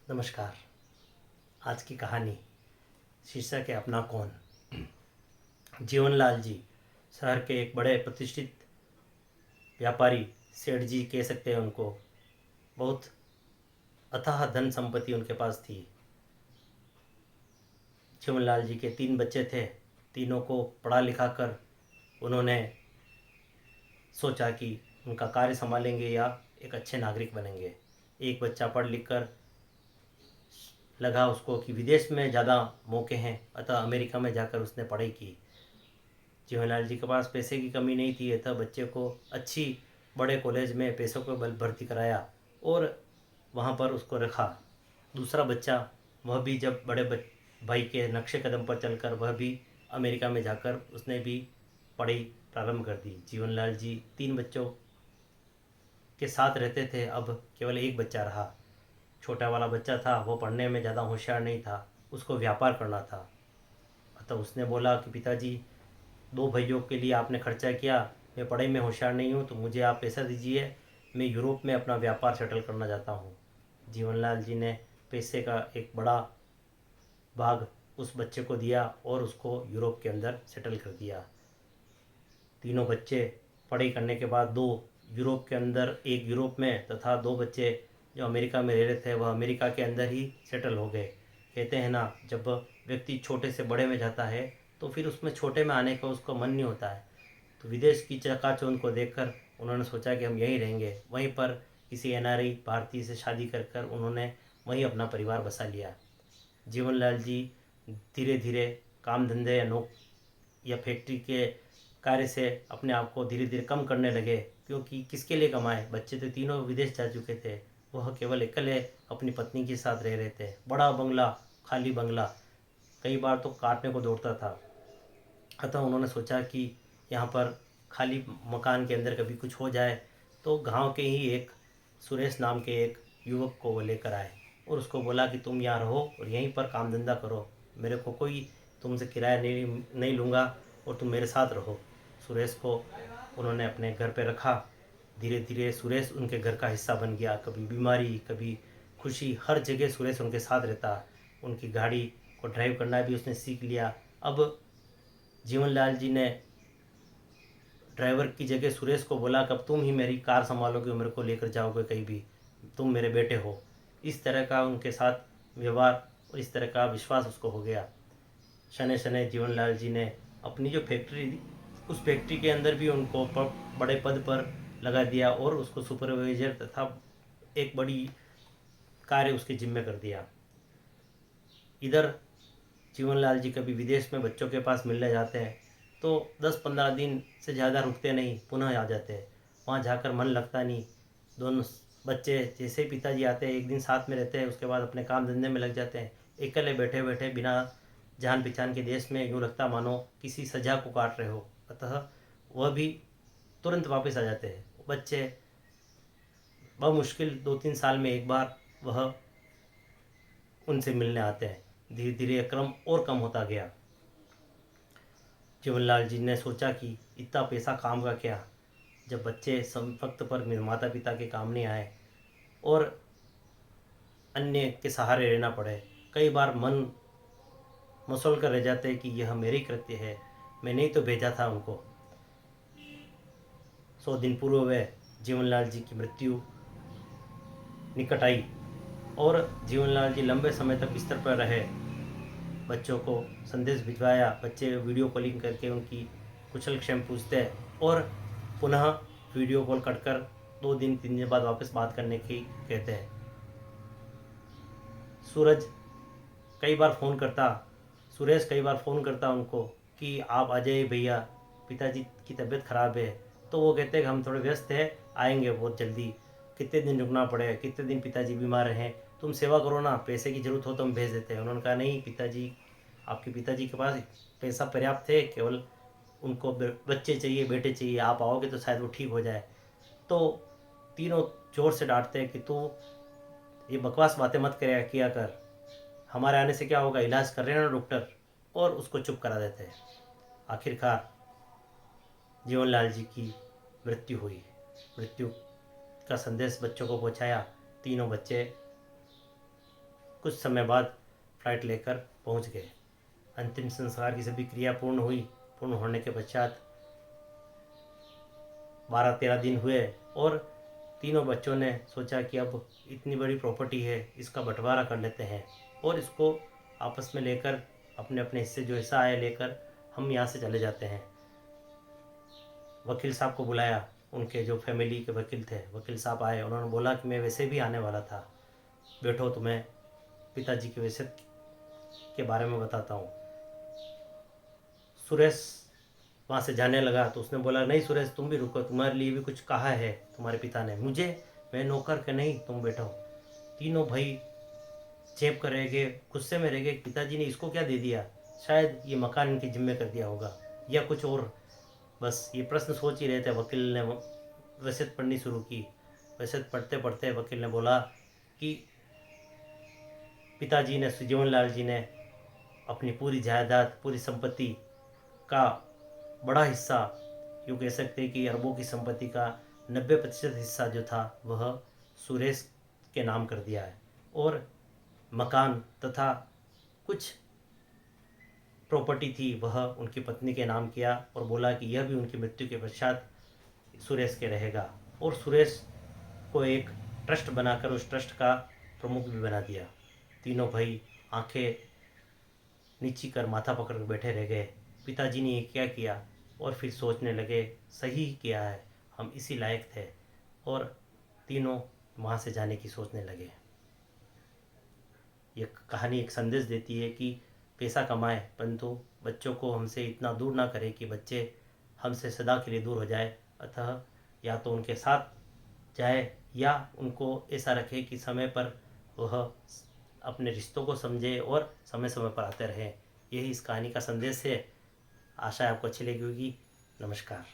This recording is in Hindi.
नमस्कार। आज की कहानी शीर्षक है अपना कौन। जीवनलाल जी शहर के एक बड़े प्रतिष्ठित व्यापारी, सेठ जी कह सकते हैं उनको। बहुत अथाह धन संपत्ति उनके पास थी। जीवनलाल जी के 3 बच्चे थे। तीनों को पढ़ा लिखा कर उन्होंने सोचा कि उनका कार्य संभालेंगे या एक अच्छे नागरिक बनेंगे। एक बच्चा पढ़ लिख कर लगा उसको कि विदेश में ज़्यादा मौके हैं, अतः अमेरिका में जाकर उसने पढ़ाई की। जीवनलाल जी के पास पैसे की कमी नहीं थी, अतः बच्चे को अच्छी बड़े कॉलेज में पैसों के बल भर्ती कराया और वहाँ पर उसको रखा। दूसरा बच्चा, वह भी जब भाई के नक्शे कदम पर चलकर वह भी अमेरिका में जाकर उसने भी पढ़ाई प्रारंभ कर दी। जीवनलाल जी 3 बच्चों के साथ रहते थे, अब केवल एक बच्चा रहा। छोटा वाला बच्चा था, वो पढ़ने में ज़्यादा होशियार नहीं था, उसको व्यापार करना था। अतः उसने बोला कि पिताजी, 2 भाइयों के लिए आपने खर्चा किया, मैं पढ़ाई में होशियार नहीं हूँ, तो मुझे आप पैसा दीजिए, मैं यूरोप में अपना व्यापार सेटल करना चाहता हूँ। जीवनलाल जी ने पैसे का एक बड़ा भाग उस बच्चे को दिया और उसको यूरोप के अंदर सेटल कर दिया। तीनों बच्चे पढ़ाई करने के बाद 2 यूरोप के अंदर, एक यूरोप में, तथा 2 बच्चे जो अमेरिका में रह रहे थे वह अमेरिका के अंदर ही सेटल हो गए। कहते हैं ना, जब व्यक्ति छोटे से बड़े में जाता है तो फिर उसमें छोटे में आने का उसको मन नहीं होता है। तो विदेश की चकाचौंध को देखकर उन्होंने सोचा कि हम यहीं रहेंगे। वहीं पर किसी एनआरआई भारतीय से शादी कर कर उन्होंने वहीं अपना परिवार बसा लिया। जीवनलाल जी धीरे धीरे काम धंधे या फैक्ट्री के कार्य से अपने आप को धीरे धीरे कम करने लगे, क्योंकि किसके लिए कमाए। बच्चे तो तीनों विदेश जा चुके थे, वह केवल अकेले अपनी पत्नी के साथ रह रहे थे। बड़ा बंगला, खाली बंगला, कई बार तो काटने को दौड़ता था। अतः उन्होंने सोचा कि यहाँ पर खाली मकान के अंदर कभी कुछ हो जाए, तो गांव के ही एक सुरेश नाम के एक युवक को वो लेकर आए और उसको बोला कि तुम यहाँ रहो और यहीं पर काम धंधा करो, मेरे को कोई तुमसे किराया नहीं लूँगा और तुम मेरे साथ रहो। सुरेश को उन्होंने अपने घर पे रखा। धीरे धीरे सुरेश उनके घर का हिस्सा बन गया। कभी बीमारी, कभी खुशी, हर जगह सुरेश उनके साथ रहता। उनकी गाड़ी को ड्राइव करना भी उसने सीख लिया। अब जीवनलाल जी ने ड्राइवर की जगह सुरेश को बोला कि अब तुम ही मेरी कार संभालोगे, मेरे को लेकर जाओगे कहीं भी, तुम मेरे बेटे हो। इस तरह का उनके साथ व्यवहार और इस तरह का विश्वास उसको हो गया। शनै शनै जीवनलाल जी ने अपनी जो फैक्ट्री थी, उस फैक्ट्री के अंदर भी उनको बड़े पद पर लगा दिया और उसको सुपरवाइजर तथा एक बड़ी कार्य उसके जिम्मे कर दिया। इधर जीवनलाल जी कभी विदेश में बच्चों के पास मिलने जाते हैं तो 10-15 दिन से ज़्यादा रुकते नहीं, पुनः आ जाते हैं। वहाँ जाकर मन लगता नहीं। दोनों बच्चे जैसे ही पिताजी आते हैं, एक दिन साथ में रहते हैं, उसके बाद अपने काम धंधे में लग जाते हैं। अकेले बैठे बैठे बिना जान पहचान के देश में यूँ लगता मानो किसी सजा को काट रहे हो। अतः वह भी तुरंत वापस आ जाते हैं। बच्चे मुश्किल 2-3 साल में एक बार वह उनसे मिलने आते हैं। धीरे धीरे क्रम और कम होता गया। जीवनलाल जी ने सोचा कि इतना पैसा काम का क्या, जब बच्चे वक्त पर मेरे माता पिता के काम नहीं आए और अन्य के सहारे रहना पड़े। कई बार मन मसोल कर रह जाते कि यह मेरी कृत्य है, मैंने ही तो भेजा था उनको। 100 दिन पूर्व हुए, जीवनलाल जी की मृत्यु निकट आई और जीवनलाल जी लंबे समय तक बिस्तर पर रहे। बच्चों को संदेश भिजवाया, बच्चे वीडियो कॉलिंग करके उनकी कुशल क्षेम पूछते हैं और पुनः वीडियो कॉल कटकर 2-3 दिन बाद वापस बात करने की कहते हैं। सूरज कई बार फ़ोन करता सुरेश कई बार फ़ोन करता उनको कि आप आ जाइए भैया, पिताजी की तबीयत ख़राब है। तो वो कहते हैं कि हम थोड़े व्यस्त हैं, आएंगे बहुत जल्दी। कितने दिन रुकना पड़े, कितने दिन पिताजी बीमार हैं, तुम सेवा करो ना, पैसे की ज़रूरत हो तो हम भेज देते हैं। उन्होंने कहा नहीं पिताजी, आपके पिताजी के पास पैसा पर्याप्त है, केवल उनको बच्चे चाहिए, बेटे चाहिए, आप आओगे तो शायद वो ठीक हो जाए। तो तीनों ज़ोर से डांटते हैं कि तू ये बकवास बातें मत किया कर, हमारे आने से क्या होगा, इलाज कर रहे हैं ना डॉक्टर, और उसको चुप करा देते हैं। आखिरकार जीवनलाल जी की मृत्यु हुई। मृत्यु का संदेश बच्चों को पहुंचाया। तीनों बच्चे कुछ समय बाद फ्लाइट लेकर पहुंच गए। अंतिम संस्कार की सभी क्रिया पूर्ण हुई। पूर्ण होने के पश्चात 12-13 दिन हुए और तीनों बच्चों ने सोचा कि अब इतनी बड़ी प्रॉपर्टी है, इसका बंटवारा कर लेते हैं और इसको आपस में लेकर अपने अपने हिस्से जो हिस्सा आया लेकर हम यहाँ से चले जाते हैं। वकील साहब को बुलाया, उनके जो फैमिली के वकील थे, वकील साहब आए। उन्होंने बोला कि मैं वैसे भी आने वाला था, बैठो तुम्हें पिताजी के वैसे के बारे में बताता हूँ। सुरेश वहाँ से जाने लगा तो उसने बोला, नहीं सुरेश तुम भी रुको, तुम्हारे लिए भी कुछ कहा है तुम्हारे पिता ने मुझे, मैं नौकर के नहीं, तुम बैठो। तीनों भाई चेप कर रह गए, गुस्से में रह गए, पिताजी ने इसको क्या दे दिया, शायद ये मकान इनके जिम्मे कर दिया होगा या कुछ और। बस ये प्रश्न सोच ही रहे थे। वकील ने वसीयत पढ़नी शुरू की। वसीयत पढ़ते पढ़ते वकील ने बोला कि पिताजी ने, सुजीवन लाल जी ने अपनी पूरी जायदाद, पूरी संपत्ति का बड़ा हिस्सा, यूँ कह सकते हैं कि अरबों की संपत्ति का 90% हिस्सा जो था वह सुरेश के नाम कर दिया है और मकान तथा कुछ प्रॉपर्टी थी वह उनकी पत्नी के नाम किया और बोला कि यह भी उनकी मृत्यु के पश्चात सुरेश के रहेगा। और सुरेश को एक ट्रस्ट बनाकर उस ट्रस्ट का प्रमुख भी बना दिया। तीनों भाई आंखें नीची कर माथा पकड़ कर बैठे रह गए। पिताजी ने ये क्या किया और फिर सोचने लगे, सही किया है, हम इसी लायक थे, और तीनों वहाँ से जाने की सोचने लगे। ये कहानी एक संदेश देती है कि पैसा कमाए परंतु बच्चों को हमसे इतना दूर ना करे कि बच्चे हमसे सदा के लिए दूर हो जाए। अतः या तो उनके साथ जाए या उनको ऐसा रखे कि समय पर वह अपने रिश्तों को समझे और समय समय पर आते रहें। यही इस कहानी का संदेश है। आशा है आपको अच्छी लगी होगी। नमस्कार।